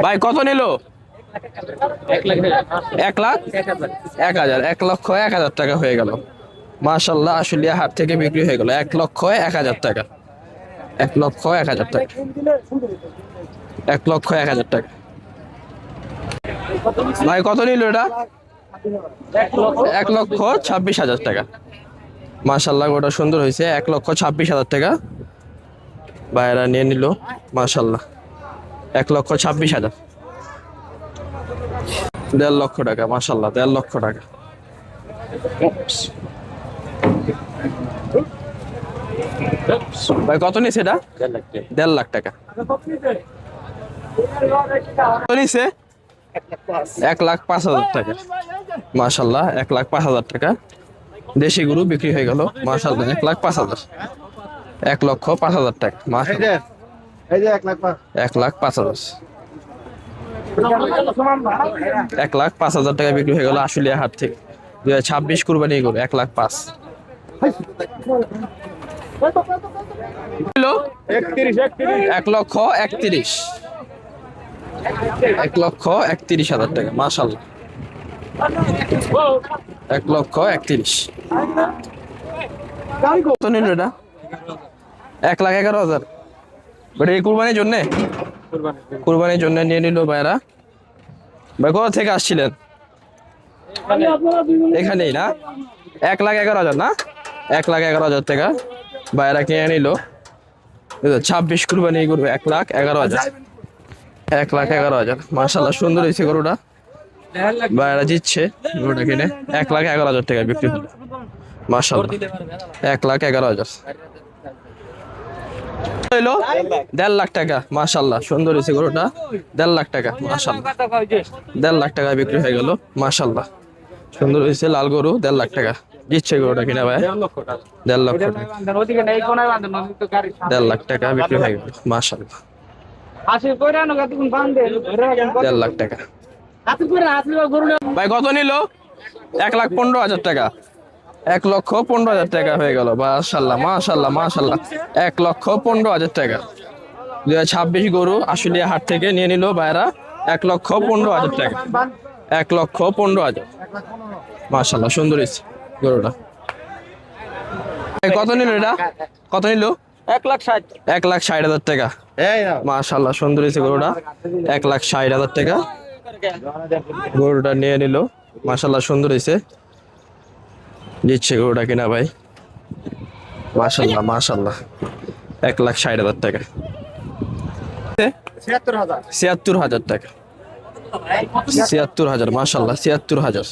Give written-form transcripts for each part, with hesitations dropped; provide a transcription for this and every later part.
ভাই কত নিল? 1,00,000 1,00,000 টাকা হয়ে গেল। মাশাআল্লাহ, আশুলিয়া হাট থেকে বিক্রি হয়ে গেল 1,01,000 টাকা। 1,01,000 টাকা। 1,01,000 টাকা। ভাই কত নিল এটা? 1,26,000 টাকা। মাশাআল্লাহ, গোটা সুন্দর হয়েছে। 1,26,000 টাকা ভাইরা নিয়ে নিল। মাশাআল্লাহ, 1,26,000। 1.5 লক্ষ টাকা। মাশাআল্লাহ, 1.5 লক্ষ টাকা। ভাই কত নিছে এটা? 1.5 লাখ টাকা। কত নিছে? 1,05,000 টাকা। মাশাআল্লাহ, 1,05,000 টাকা। দেশি গরু বিক্রি হয়ে গেল। মাশাআল্লাহ, 1,05,000। 1,05,000 টাকা। মাশাআল্লাহ, 1,05,000। 1,05,000 টাকা বিক্রি হয়ে গেল আশুলিয়া হাট থেকে। 2026 কুরবানি গরু 1,05,000। 1,31,000। 1,31,000 টাকা। মাশাআল্লাহ, 1,31,000। কত নিল এটা? 1,11,000। এটা এই কুরবানির জন্য? কুরবানির জন্য নিয়ে নিল ভাইরা। ভাই কোথা থেকে আসছিলেন? এখানেই না? 1,11,000 না? 1,11,000 টাকা ভাইরা কিনে নিল। 26 কুরবানি গরু 1,11,000। 1,11,000। মাশাআল্লাহ, সুন্দর হয়েছে গরুটা। ভাইরা জিতছে গরুটা কিনে। 1,11,000 টাকা বিক্রি হলো। মাশাআল্লাহ, 1,11,000। হইলো 1.5 লাখ টাকা। মাশাআল্লাহ, সুন্দর হয়েছে গরুটা। 1.5 লাখ টাকা। মাশাআল্লাহ, 1.5 লাখ টাকা বিক্রি হয়ে গেল। মাশাআল্লাহ, সুন্দর হয়েছে লাল গরু। 1.5 লাখ টাকা জিতছে গরুটা কিনা ভাই। 1.5 লক্ষ টাকা। 1.5 লাখ টাকা বিক্রি হয়ে গেল। মাশাআল্লাহ, 1.5 লাখ টাকা। ভাই কত নিল? 1,15,000 টাকা। 1,15,000 টাকা হয়ে গেল। মাশাআল্লাহ, মাশাআল্লাহ, মাশাআল্লাহ, 1,15,000 টাকা। 2026 গরু আশুলিয়া হাট থেকে নিয়ে নিল ভাইরা। 1,15,000 টাকা। 1,15,000। মাশাআল্লাহ, সুন্দর হয়েছে গরুটা। কত নিল এটা? কত নিল? 1,60,000। 1,60,000 টাকা। মাশাআল্লাহ, সুন্দর হয়েছে গরুটা। 1,60,000 টাকা গরুটা নিয়ে নিল। মাশাআল্লাহ, সুন্দর হয়েছে। দিচ্ছে গরুটা কিনা ভাই। মাশাআল্লাহ, মাশাআল্লাহ, 1,60,000 টাকা। 76,000 টাকা। 76,000। মাশাআল্লাহ, 76,000।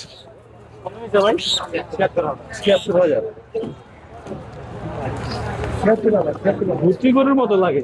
গরুর মতো লাগে।